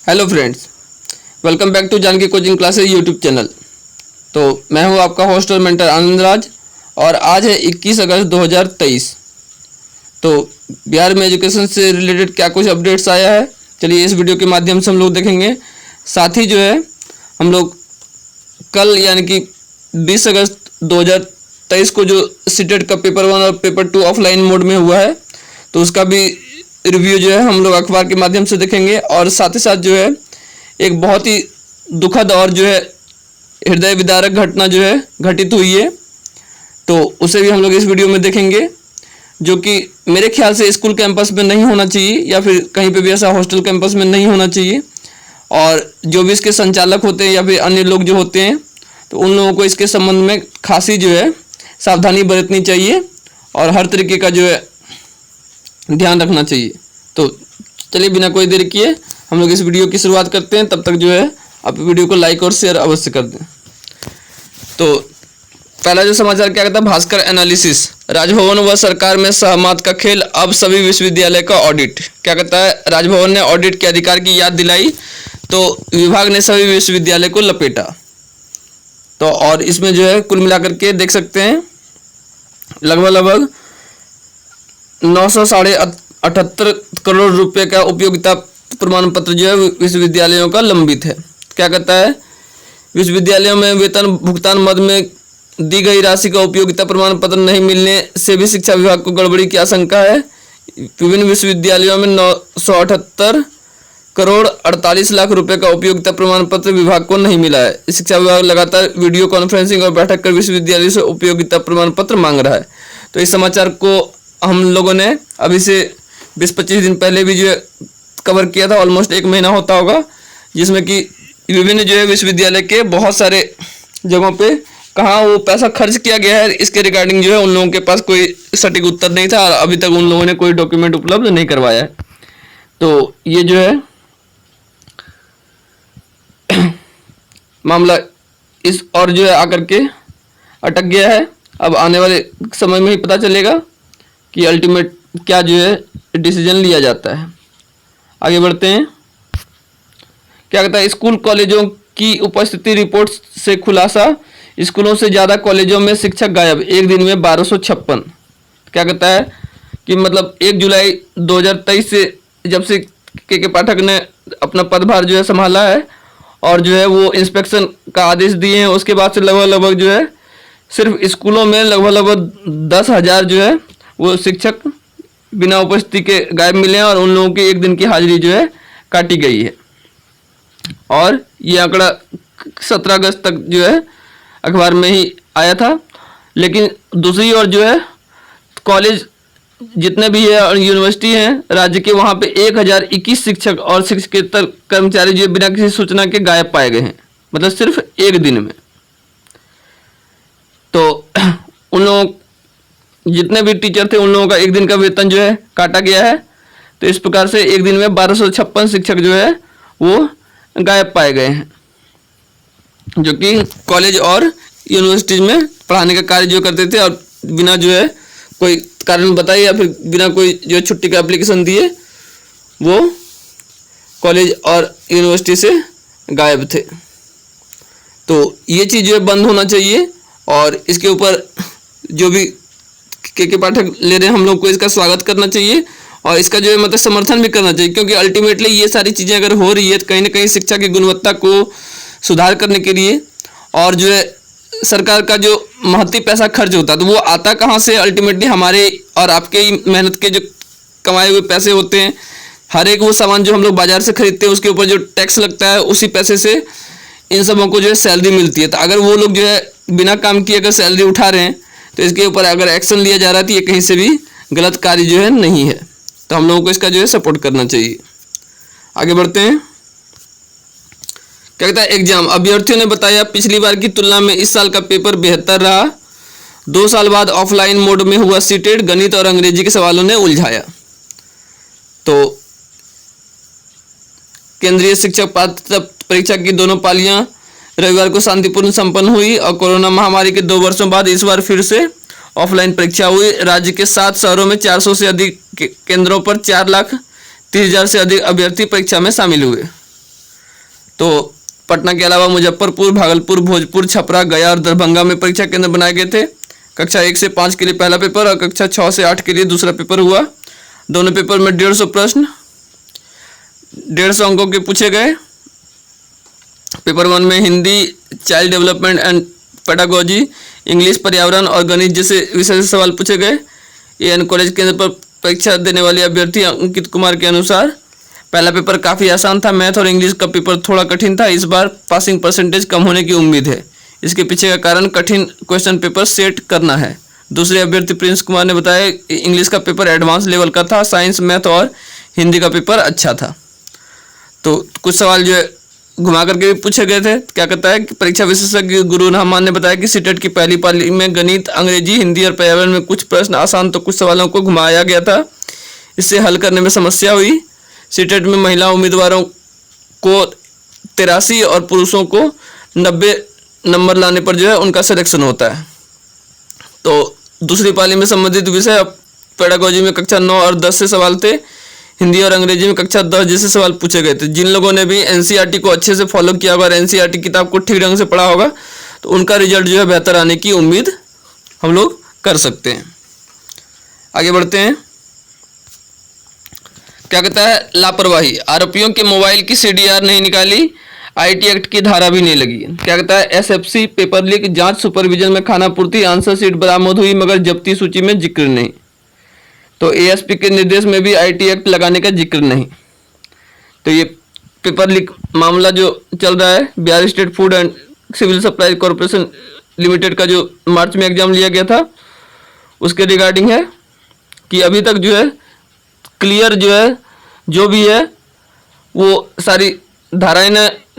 Hello friends, welcome back to Janki coaching classes YouTube channel. तो मैं हूं आपका होस्ट और मेंटर आनंद राज और आज है 21 अगस्त 2023। तो बिहार में एजुकेशन से रिलेटेड क्या कुछ अपडेट्स आया है, चलिए इस वीडियो के माध्यम से हम लोग देखेंगे। साथ ही जो है हम लोग कल यानी कि 20 अगस्त 2023 को जो सीटेट का पेपर 1 और पेपर 2 ऑफलाइन मोड में हुआ है, तो उसका भी रिव्यू जो है हम लोग अखबार के माध्यम से देखेंगे। और साथ ही साथ जो है एक बहुत ही दुखद और जो है हृदय विदारक घटना जो है घटित हुई है, तो उसे भी हम लोग इस वीडियो में देखेंगे, जो कि मेरे ख्याल से स्कूल कैंपस में नहीं होना चाहिए या फिर कहीं पे भी ऐसा हॉस्टल कैंपस में नहीं होना चाहिए। और जो भी इसके संचालक होते हैं या फिर अन्य लोग जो होते हैं, तो उन लोगों को इसके संबंध में खासी जो है सावधानी बरतनी चाहिए और हर तरीके का जो है ध्यान रखना चाहिए। तो चलिए बिना कोई देर किए हम लोग इस वीडियो की शुरुआत करते हैं। तब तक जो है आप वीडियो को लाइक और शेयर अवश्य कर दें। तो पहला जो समाचार क्या कहता है, भास्कर एनालिसिस, राजभवन व सरकार में सहमत का खेल, अब सभी विश्वविद्यालय का ऑडिट। क्या कहता है, राजभवन ने ऑडिट के अधिकार की याद दिलाई, तो विभाग ने सभी विश्वविद्यालय को लपेटा। तो और इसमें जो है कुल मिलाकर के देख सकते हैं लगभग 978 करोड़ रुपए का उपयोगिता प्रमाण पत्र जो है विश्वविद्यालयों का लंबित है। क्या कहता है, विश्वविद्यालयों में वेतन भुगतान मद में दी गई राशि का उपयोगिता प्रमाण पत्र नहीं मिलने से भी शिक्षा विभाग को गड़बड़ी की आशंका है। विभिन्न विश्वविद्यालयों में 978 करोड़ 48 लाख रुपए का उपयोगिता प्रमाण पत्र विभाग को नहीं मिला है। शिक्षा विभाग लगातार वीडियो कॉन्फ्रेंसिंग और बैठक कर विश्वविद्यालय से उपयोगिता प्रमाण पत्र मांग रहा है। तो इस समाचार को हम लोगों ने अभी से 20-25 दिन पहले भी जो है कवर किया था, ऑलमोस्ट 1 महीना होता होगा, जिसमें कि विभिन्न जो है विश्वविद्यालय के बहुत सारे जगहों पे कहाँ वो पैसा खर्च किया गया है, इसके रिगार्डिंग जो है उन लोगों के पास कोई सटीक उत्तर नहीं था और अभी तक उन लोगों ने कोई डॉक्यूमेंट उपलब्ध नहीं करवाया है। तो ये जो है मामला इस और जो है आकर के अटक गया है। अब आने वाले समय में ही पता चलेगा कि अल्टीमेट क्या जो है डिसीजन लिया जाता है। आगे बढ़ते हैं। क्या कहता है, स्कूल कॉलेजों की उपस्थिति रिपोर्ट से खुलासा, स्कूलों से ज़्यादा कॉलेजों में शिक्षक गायब, एक दिन में 1256। क्या कहता है कि मतलब 1 जुलाई 2023 से जब से के पाठक ने अपना पदभार जो है संभाला है और जो है वो इंस्पेक्शन का आदेश दिए हैं, उसके बाद से लगभग जो है सिर्फ स्कूलों में लगभग 10,000 जो है वो शिक्षक बिना उपस्थिति के गायब मिले हैं और उन लोगों की एक दिन की हाजिरी जो है काटी गई है। और ये आंकड़ा 17 अगस्त तक जो है अखबार में ही आया था। लेकिन दूसरी ओर जो है कॉलेज जितने भी है और यूनिवर्सिटी हैं राज्य के, वहाँ पे 1021 शिक्षक और शिक्षकेतर कर्मचारी जो बिना किसी सूचना के गायब पाए गए हैं, मतलब सिर्फ एक दिन में। तो उन लोगों जितने भी टीचर थे उन लोगों का एक दिन का वेतन जो है काटा गया है। तो इस प्रकार से एक दिन में 1256 शिक्षक जो है वो गायब पाए गए हैं, जो कि कॉलेज और यूनिवर्सिटीज में पढ़ाने का कार्य जो करते थे और बिना जो है कोई कारण बताए या फिर बिना कोई जो छुट्टी का एप्लीकेशन दिए वो कॉलेज और यूनिवर्सिटी से गायब थे। तो ये चीज़ जो है बंद होना चाहिए और इसके ऊपर जो भी के पाठक ले रहे हैं हम लोग को इसका स्वागत करना चाहिए और इसका जो है मतलब समर्थन भी करना चाहिए, क्योंकि अल्टीमेटली ये सारी चीज़ें अगर हो रही है तो कहीं ना कहीं शिक्षा की गुणवत्ता को सुधार करने के लिए और जो है सरकार का जो महत्ती पैसा खर्च होता है तो वो आता कहाँ से, अल्टीमेटली हमारे और आपके ही मेहनत के जो कमाए हुए पैसे होते हैं। हर एक वो सामान जो हम लोग बाजार से खरीदते हैं उसके ऊपर जो टैक्स लगता है उसी पैसे से इन सबों को जो है सैलरी मिलती है। तो अगर वो लोग जो है बिना काम किए अगर सैलरी उठा रहे हैं तो इसके ऊपर अगर एक्शन लिया जा रहा है तो ये कहीं से भी गलत कार्य जो है नहीं है। तो हम लोगों को इसका जो है सपोर्ट करना चाहिए। आगे बढ़ते हैं। क्या कहता है, एग्जाम, अभ्यर्थियों ने बताया पिछली बार की तुलना में इस साल का पेपर बेहतर रहा। 2 साल बाद ऑफलाइन मोड में हुआ सीटेट, गणित और अंग्रेजी के सवालों ने उलझाया। तो केंद्रीय शिक्षक पात्रता परीक्षा की दोनों पालियां रविवार को शांतिपूर्ण संपन्न हुई और कोरोना महामारी के 2 वर्षों बाद इस बार फिर से ऑफलाइन परीक्षा हुई। राज्य के 7 शहरों में 400 से अधिक केंद्रों पर 4,30,000 से अधिक अभ्यर्थी परीक्षा में शामिल हुए। तो पटना के अलावा मुजफ्फरपुर, भागलपुर, भोजपुर, छपरा, गया और दरभंगा में परीक्षा केंद्र बनाए गए थे। कक्षा 1 से 5 के लिए पहला पेपर और कक्षा 6 से 8 के लिए दूसरा पेपर हुआ। दोनों पेपर में 150 प्रश्न 150 अंकों के पूछे गए। पेपर 1 में Hindi, child development and pedagogy, English, पर्यावरण और गणित जैसे विषय से सवाल पूछे गए। एएन कॉलेज केंद्र पर परीक्षा देने वाले अभ्यर्थी अंकित कुमार के अनुसार पहला पेपर काफ़ी आसान था। मैथ और इंग्लिश का पेपर थोड़ा कठिन था। इस बार पासिंग परसेंटेज कम होने की उम्मीद है। इसके पीछे का कारण कठिन क्वेश्चन पेपर सेट करना है। दूसरे अभ्यर्थी प्रिंस कुमार ने बताया इंग्लिश का पेपर एडवांस लेवल का था। साइंस, मैथ और हिंदी का पेपर अच्छा था। तो कुछ सवाल जो है घुमा करके भी पूछे गए थे। क्या कहता है कि परीक्षा विशेषज्ञ गुरु रहमान ने बताया कि सीटेट की पहली पाली में गणित, अंग्रेजी, हिंदी और पर्यावरण में कुछ प्रश्न आसान तो कुछ सवालों को घुमाया गया था। इससे हल करने में समस्या हुई। सीटेट में महिला उम्मीदवारों को 83 और पुरुषों को 90 नंबर लाने पर जो है उनका सिलेक्शन होता है। तो दूसरी पाली में संबंधित विषय पेडागोजी में कक्षा 9 और 10 से सवाल थे। हिंदी और अंग्रेजी में कक्षा 10 जैसे सवाल पूछे गए थे। जिन लोगों ने भी एनसीईआरटी को अच्छे से फॉलो किया होगा और एनसीईआरटी किताब को ठीक ढंग से पढ़ा होगा तो उनका रिजल्ट जो है बेहतर आने की उम्मीद हम लोग कर सकते हैं। आगे बढ़ते हैं। क्या कहता है लापरवाही, आरोपियों के मोबाइल की सीडीआर नहीं निकाली, आईटी एक्ट की धारा भी नहीं लगी। क्या कहता है एसएफसी पेपर लीक जांच सुपरविजन में खानापूर्ति, आंसर शीट बरामद हुई मगर जब्ती सूची में जिक्र नहीं। तो एएसपी के निर्देश में भी आईटी एक्ट लगाने का जिक्र नहीं। तो ये पेपर लीक मामला जो चल रहा है Bihar state food and civil supply corporation limited का जो मार्च में एग्जाम लिया गया था उसके रिगार्डिंग है कि अभी तक जो है क्लियर जो है जो भी है वो सारी धाराएं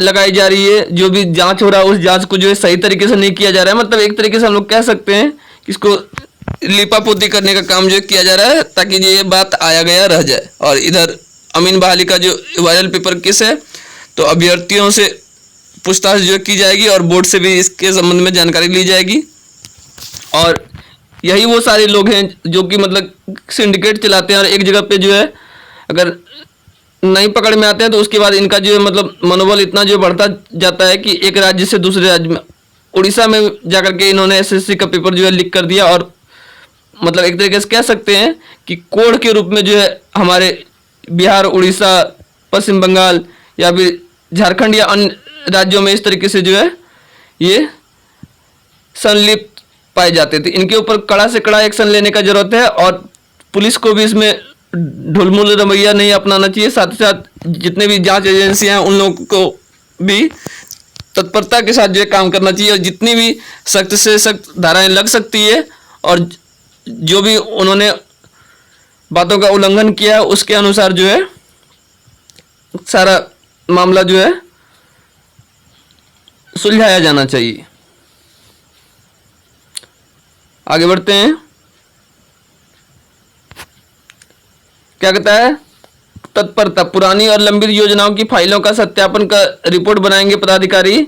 लगाई जा रही है। जो भी जांच हो रहा है उस जांच को जो है सही तरीके से नहीं किया जा रहा है। मतलब एक तरीके से हम लोग कह सकते हैं कि इसको लिपापोती करने का काम जो किया जा रहा है ताकि ये बात आया गया रह जाए। और इधर अमीन बहाली का जो वायरल पेपर केस है तो अभ्यर्थियों से पूछताछ जो की जाएगी और बोर्ड से भी इसके संबंध में जानकारी ली जाएगी। और यही वो सारे लोग हैं जो कि मतलब सिंडिकेट चलाते हैं और एक जगह पे जो है अगर नहीं पकड़ में आते हैं तो उसके बाद इनका जो है मतलब मनोबल इतना जो बढ़ता जाता है कि एक राज्य से दूसरे राज्य में, उड़ीसा में जाकर के इन्होंने एसएससी का पेपर जो है लीक कर दिया। और मतलब एक तरीके से कह सकते हैं कि कोड के रूप में जो है हमारे बिहार, उड़ीसा, पश्चिम बंगाल या फिर झारखंड या अन्य राज्यों में इस तरीके से जो है ये संलिप्त पाए जाते थे। इनके ऊपर कड़ा से कड़ा एक्शन लेने का जरूरत है और पुलिस को भी इसमें ढुलमुल रवैया नहीं अपनाना चाहिए। साथ ही साथ जितने भी जांच एजेंसियां हैं उन लोगों को भी तत्परता के साथ जो है काम करना चाहिए और जितनी भी सख्त से सख्त धाराएं लग सकती है और जो भी उन्होंने बातों का उल्लंघन किया है उसके अनुसार जो है सारा मामला जो है सुलझाया जाना चाहिए। आगे बढ़ते हैं। क्या कहता है तत्परता, पुरानी और लंबित योजनाओं की फाइलों का सत्यापन कर रिपोर्ट बनाएंगे पदाधिकारी।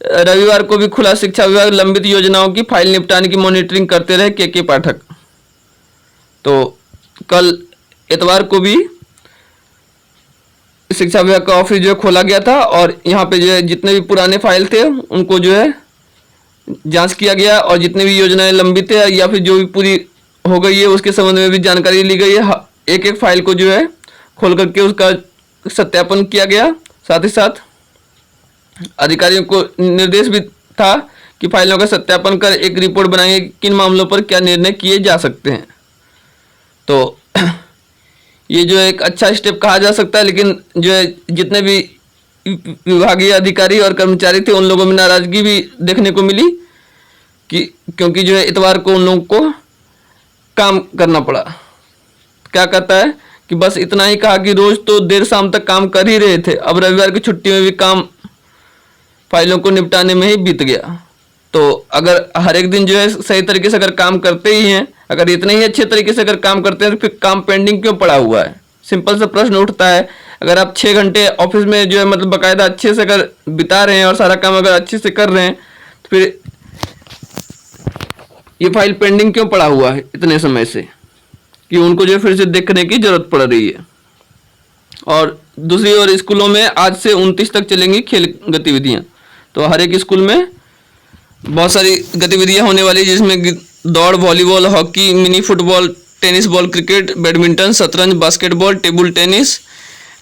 रविवार को भी खुला शिक्षा विभाग लंबित योजनाओं की फाइल निपटाने की मॉनिटरिंग करते रहे के पाठक। तो कल इतवार को भी शिक्षा विभाग का ऑफिस जो है खोला गया था और यहाँ पे जो है जितने भी पुराने फाइल थे उनको जो है जांच किया गया और जितनी भी योजनाएं लंबित है या फिर जो भी पूरी हो गई है उसके संबंध में भी जानकारी ली गई है। एक एक फाइल को जो है खोल करके उसका सत्यापन किया गया। साथ ही साथ अधिकारियों को निर्देश भी था कि फाइलों का सत्यापन कर एक रिपोर्ट बनाएंगे किन मामलों पर क्या निर्णय किए जा सकते हैं। तो ये जो एक अच्छा स्टेप कहा जा सकता है, लेकिन जो है जितने भी विभागीय अधिकारी और कर्मचारी थे उन लोगों में नाराजगी भी देखने को मिली कि क्योंकि जो है इतवार को उन लोगों को काम करना पड़ा। क्या कहता है कि बस इतना ही कहा कि रोज तो देर शाम तक काम कर ही रहे थे, अब रविवार की छुट्टी में भी काम फाइलों को निपटाने में ही बीत गया। तो अगर हर एक दिन जो है सही तरीके से अगर काम करते ही हैं, अगर इतने ही अच्छे तरीके से अगर काम करते हैं तो फिर काम पेंडिंग क्यों पड़ा हुआ है? सिंपल सा प्रश्न उठता है। अगर आप 6 घंटे ऑफिस में जो है मतलब बाकायदा अच्छे से अगर बिता रहे हैं और सारा काम अगर अच्छे से कर रहे हैं तो फिर ये फाइल पेंडिंग क्यों पड़ा हुआ है इतने समय से कि उनको जो फिर से देखने की जरूरत पड़ रही है। और दूसरी ओर स्कूलों में आज से 29 तक चलेंगी खेल गतिविधियां। तो हर एक स्कूल में बहुत सारी गतिविधियां होने वाली, जिसमें दौड़, volleyball, hockey, mini football, tennis ball, cricket, badminton, शतरंज, basketball, table tennis,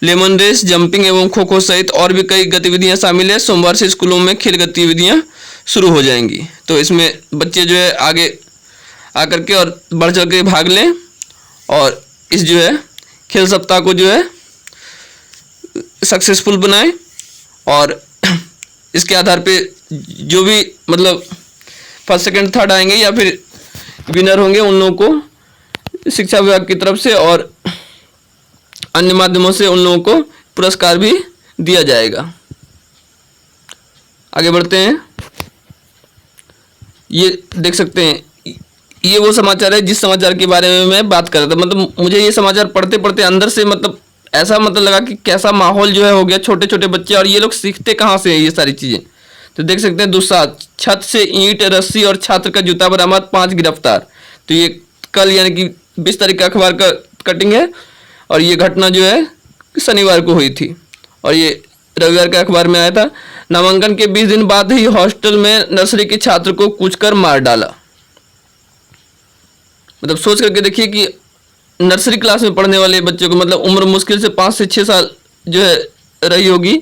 lemon race, jumping एवं खो खो सहित और भी कई गतिविधियां शामिल है। सोमवार से स्कूलों में खेल गतिविधियां शुरू हो जाएंगी। तो इसमें बच्चे जो है आगे आकर के और बढ़ चढ़ के भाग लें और इस जो है खेल सप्ताह को जो है सक्सेसफुल बनाएं और इसके आधार पे जो भी मतलब फर्स्ट सेकंड थर्ड आएंगे या फिर विनर होंगे उन लोगों को शिक्षा विभाग की तरफ से और अन्य माध्यमों से उन लोगों को पुरस्कार भी दिया जाएगा। आगे बढ़ते हैं। ये देख सकते हैं, ये वो समाचार है जिस समाचार के बारे में मैं बात कर रहा था। मतलब मुझे ये समाचार पढ़ते पढ़ते अंदर से मतलब ऐसा मतलब लगा कि कैसा माहौल जो है हो गया। छोटे छोटे बच्चे, और ये लोग सीखते कहाँ से हैं ये सारी चीज़ें। तो देख सकते हैं, दुस्साहस, छत से ईंट, रस्सी और छात्र का जूता बरामद, 5 गिरफ्तार। तो ये कल यानी कि 20 तारीख का अखबार का कटिंग है और ये घटना जो है शनिवार को हुई थी और ये रविवार के अखबार में आया था। नामांकन के 20 दिन बाद ही हॉस्टल में नर्सरी के छात्र को कूचकर मार डाला। मतलब सोच करके देखिए कि नर्सरी क्लास में पढ़ने वाले बच्चों को मतलब उम्र मुश्किल से 5 से 6 साल जो है रही होगी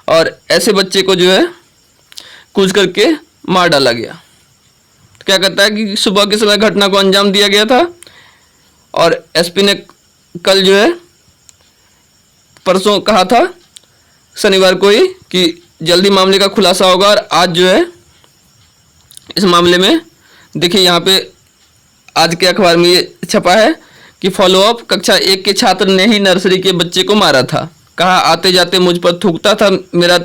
और ऐसे बच्चे को जो है कूच करके मार डाला गया। तो क्या कहता है कि सुबह के समय घटना को अंजाम दिया गया था और एसपी ने कल जो है परसों कहा था शनिवार को ही कि जल्दी मामले का खुलासा होगा। और आज जो है इस मामले में देखिए यहाँ पे आज के अखबार में ये छपा है कि फॉलोअप, कक्षा 1 के छात्र ने ही नर्सरी के बच्चे को मारा था। कहा आते जाते मुझ पर थूकता था, मेरा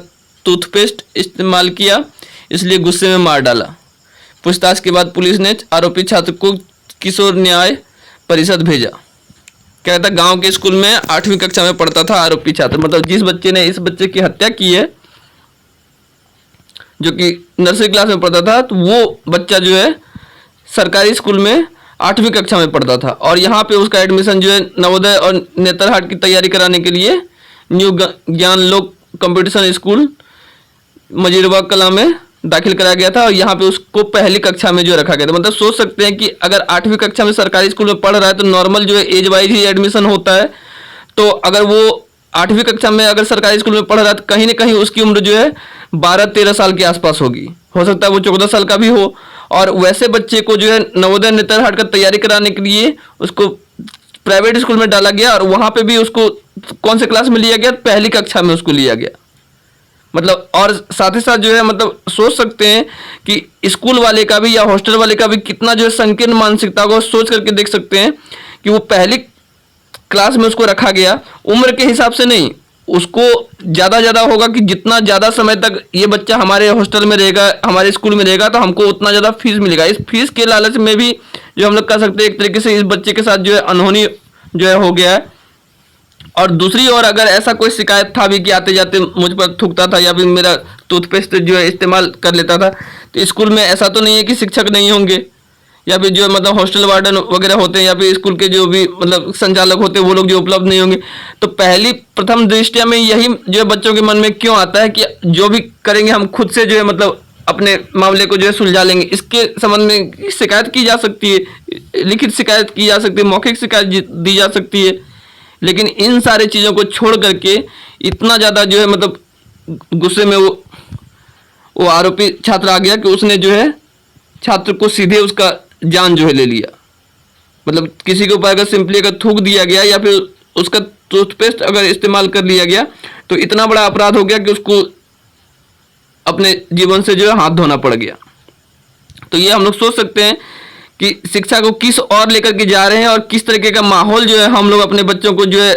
टूथपेस्ट इस्तेमाल किया इसलिए गुस्से में मार डाला। पूछताछ के बाद पुलिस ने आरोपी छात्र को किशोर न्याय परिषद भेजा। क्या कहता, गांव के स्कूल में 8वीं कक्षा में पढ़ता था आरोपी छात्र। मतलब जिस बच्चे ने इस बच्चे की हत्या की है जो कि नर्सरी क्लास में पढ़ता था, तो वो बच्चा जो है सरकारी स्कूल में 8वीं कक्षा में पढ़ता था और यहाँ पे उसका एडमिशन जो है नवोदय और नेतरहाट की तैयारी कराने के लिए न्यू ज्ञान लोक कंपटीशन स्कूल मजीरवा कला में दाखिल कराया गया था और यहाँ पे उसको पहली कक्षा में जो रखा गया था। मतलब सोच सकते हैं कि अगर 8वीं कक्षा में सरकारी स्कूल में पढ़ रहा है तो नॉर्मल जो है एज वाइज ही एडमिशन होता है। तो अगर वो 8वीं कक्षा में अगर सरकारी स्कूल में पढ़ रहा है तो कहीं ना कहीं उसकी उम्र जो है 12-13 साल के आसपास होगी। हो सकता है वो 14 साल का भी हो। और वैसे बच्चे को जो है नवोदय नेतरहाट का तैयारी कराने के लिए उसको प्राइवेट स्कूल में डाला गया और वहाँ पे भी उसको कौन से क्लास में लिया गया, पहली कक्षा में उसको लिया गया। मतलब और साथ ही साथ जो है मतलब सोच सकते हैं कि स्कूल वाले का भी या हॉस्टल वाले का भी कितना जो है संकीर्ण मानसिकता को सोच करके देख सकते हैं कि वो पहली क्लास में उसको रखा गया। उम्र के हिसाब से नहीं, उसको ज़्यादा होगा कि जितना ज़्यादा समय तक ये बच्चा हमारे हॉस्टल में रहेगा, हमारे स्कूल में रहेगा, तो हमको उतना ज़्यादा फीस मिलेगा। इस फीस के लालच में भी जो हम लोग कह सकते हैं एक तरीके से इस बच्चे के साथ जो है अनहोनी जो है हो गया है। और दूसरी ओर अगर ऐसा कोई शिकायत था भी कि आते जाते मुझ पर थूकता था या फिर मेरा टूथपेस्ट जो है इस्तेमाल कर लेता था, तो स्कूल में ऐसा तो नहीं है कि शिक्षक नहीं होंगे या फिर जो मतलब हॉस्टल वार्डन वगैरह होते हैं या फिर स्कूल के जो भी मतलब संचालक होते हैं वो लोग जो उपलब्ध नहीं होंगे। तो पहली प्रथम दृष्टया में यही जो है बच्चों के मन में क्यों आता है कि जो भी करेंगे हम खुद से जो है मतलब अपने मामले को जो है सुलझा लेंगे। इसके संबंध में शिकायत की जा सकती है, लिखित शिकायत की जा सकती है, मौखिक शिकायत दी जा सकती है। लेकिन इन सारी चीज़ों को छोड़ करके इतना ज़्यादा जो है मतलब गुस्से में वो आरोपी छात्र आ गया कि उसने जो है छात्र को सीधे उसका जान जो है ले लिया। मतलब किसी के ऊपर अगर सिंपली अगर थूक दिया गया या फिर उसका टूथपेस्ट अगर इस्तेमाल कर लिया गया तो इतना बड़ा अपराध हो गया कि उसको अपने जीवन से जो है हाथ धोना पड़ गया। तो ये हम लोग सोच सकते हैं कि शिक्षा को किस और लेकर के जा रहे हैं और किस तरीके का माहौल जो है हम लोग अपने बच्चों को जो है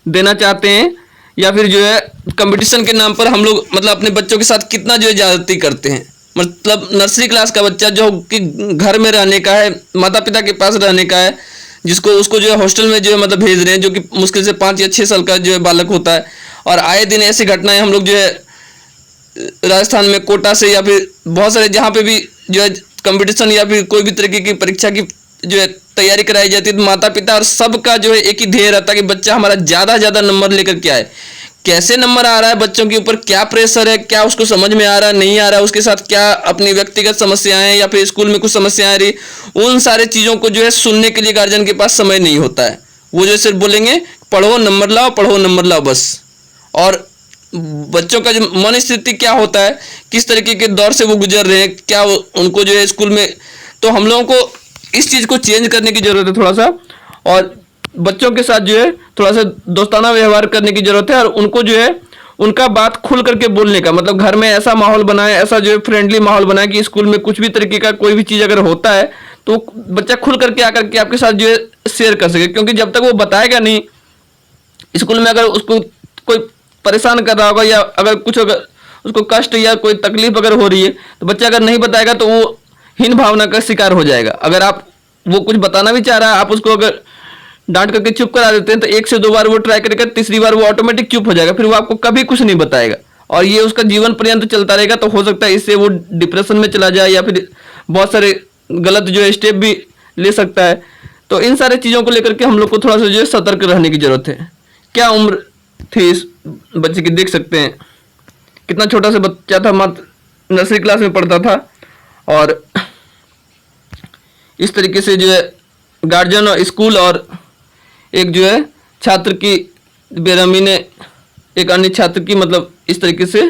देना चाहते हैं, या फिर जो है कंपटीशन के नाम पर हम लोग मतलब अपने बच्चों के साथ कितना जो है ज्यादती करते हैं। मतलब नर्सरी क्लास का बच्चा जो कि घर में रहने का है, माता पिता के पास रहने का है, जिसको उसको जो है हॉस्टल में जो है मतलब भेज रहे हैं, जो कि मुश्किल से 5 या 6 साल का जो है बालक होता है। और आए दिन ऐसी घटनाएं हम लोग जो है राजस्थान में कोटा से या फिर बहुत सारे जहाँ पे भी जो है कंपटीशन या फिर कोई भी तरीके की परीक्षा की जो है तैयारी कराई जाती है तो माता पिता और सबका जो है एक ही ध्येय रहता है कि बच्चा हमारा ज़्यादा नंबर लेकर के आए। कैसे नंबर आ रहा है, बच्चों के ऊपर क्या प्रेशर है, क्या उसको समझ में आ रहा है नहीं आ रहा है, उसके साथ क्या अपनी व्यक्तिगत समस्याएं हैं या फिर स्कूल में कुछ समस्याएं आ रही, उन सारे चीज़ों को जो है सुनने के लिए गार्जियन के पास समय नहीं होता है। वो जो सिर्फ बोलेंगे पढ़ो नंबर लाओ, पढ़ो नंबर लाओ बस। और बच्चों का जो मन स्थिति क्या होता है, किस तरीके के दौर से वो गुजर रहे हैं, क्या उनको जो है स्कूल में, तो हम लोगों को इस चीज़ को चेंज करने की ज़रूरत है थोड़ा सा, और बच्चों के साथ जो है थोड़ा सा दोस्ताना व्यवहार करने की ज़रूरत है, और उनको जो है उनका बात खुल करके बोलने का, मतलब घर में ऐसा माहौल बनाए, ऐसा जो है फ्रेंडली माहौल बनाए कि स्कूल में कुछ भी तरीके का कोई भी चीज़ अगर होता है तो बच्चा खुल करके आकर के आपके साथ जो है शेयर कर सके। क्योंकि जब तक वो बताएगा नहीं स्कूल में, अगर उसको कोई परेशान कर रहा होगा या अगर कुछ अगर उसको कष्ट या कोई तकलीफ अगर हो रही है तो बच्चा अगर नहीं बताएगा तो वो हीन भावना का शिकार हो जाएगा। अगर आप वो कुछ बताना भी चाह रहा है, आप उसको अगर डांट करके चुप करा देते हैं तो 1 से 2 बार वो ट्राई करेगा, तीसरी बार वो ऑटोमेटिक चुप हो जाएगा, फिर वो आपको कभी कुछ नहीं बताएगा और ये उसका जीवन पर्यंत चलता रहेगा। तो हो सकता है इससे वो डिप्रेशन में चला जाए या फिर बहुत सारे गलत जो है स्टेप भी ले सकता है। तो इन सारे चीज़ों को लेकर के हम लोग को थोड़ा सा जो है सतर्क रहने की जरूरत है। क्या उम्र थी इस बच्चे की, देख सकते हैं कितना छोटा सा बच्चा था, मात्र नर्सरी क्लास में पढ़ता था। और इस तरीके से जो है गार्जियन और स्कूल और एक जो है छात्र की बेरहमी ने एक अन्य छात्र की मतलब इस तरीके से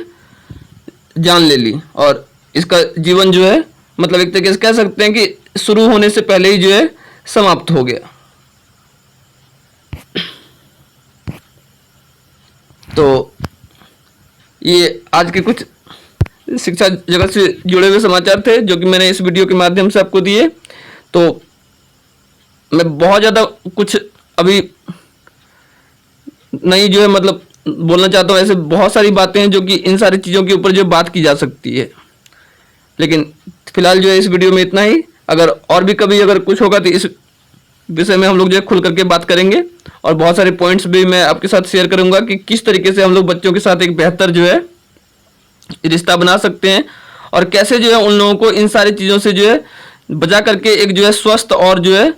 जान ले ली, और इसका जीवन जो है मतलब एक तरीके से कह सकते हैं कि शुरू होने से पहले ही जो है समाप्त हो गया। तो ये आज के कुछ शिक्षा जगत से जुड़े हुए समाचार थे जो कि मैंने इस वीडियो के माध्यम से आपको दिए। तो मैं बहुत ज़्यादा कुछ अभी नहीं जो है मतलब बोलना चाहता हूँ, ऐसे बहुत सारी बातें हैं जो कि इन सारी चीज़ों के ऊपर जो बात की जा सकती है, लेकिन फिलहाल जो है इस वीडियो में इतना ही। अगर और भी कभी अगर कुछ होगा तो इस विषय में हम लोग जो है खुल करके बात करेंगे, और बहुत सारे पॉइंट्स भी मैं आपके साथ शेयर करूंगा कि किस तरीके से हम लोग बच्चों के साथ एक बेहतर जो है रिश्ता बना सकते हैं, और कैसे जो है उन लोगों को इन सारी चीज़ों से जो है बचा करके एक जो है स्वस्थ और जो है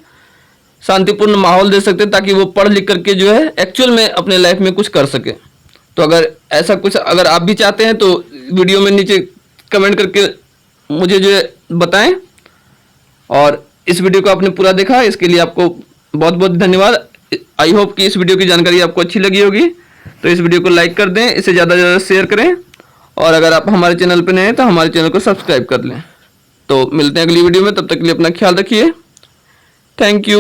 शांतिपूर्ण माहौल दे सकते हैं, ताकि वो पढ़ लिख करके जो है एक्चुअल में अपने लाइफ में कुछ कर सके। तो अगर ऐसा कुछ अगर आप भी चाहते हैं तो वीडियो में नीचे कमेंट करके मुझे जो है बताएं। और इस वीडियो को आपने पूरा देखा, इसके लिए आपको बहुत बहुत धन्यवाद। आई होप कि इस वीडियो की जानकारी आपको अच्छी लगी होगी। तो इस वीडियो को लाइक कर दें, इसे ज़्यादा से ज़्यादा शेयर करें, और अगर आप हमारे चैनल पर नए हैं तो हमारे चैनल को सब्सक्राइब कर लें। तो मिलते हैं अगली वीडियो में, तब तक के लिए अपना ख्याल रखिए। Thank you.